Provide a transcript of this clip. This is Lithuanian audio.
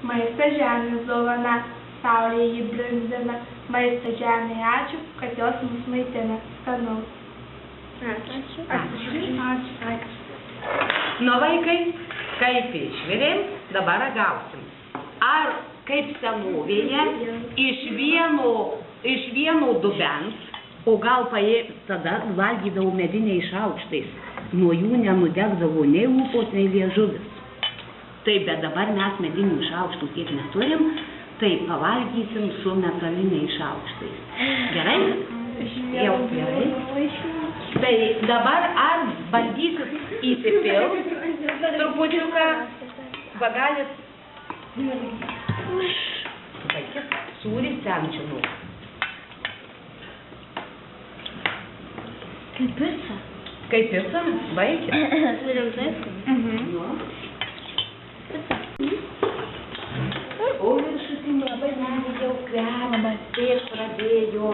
Maistas žemės dovana, saulė jį brandina. Maistas žemė, ačiū, kad jos mus maitina. Skanaus. Ačiū. Nu, vaikai, kaip išvirėm, dabar ragausim. Ar kaip senovėje iš vieno dubens, o gal tada valgydavo mediniais šaukštais, nuo jų nenudegdavo nei lūpos, nei liežuvis. Taip, bet dabar mes medinių šaukštų tiek neturim, tai pavalgysim su metaliniais šaukštais. Gerai? Jau gerai. Tai dabar ar bandysit įsipilt trupučiuką, va galit sūrį semčinų. Kaip pica? Kaip pica? Vaikit. Rimtai? O viršutinė banelė jau kvepia, pradėjo.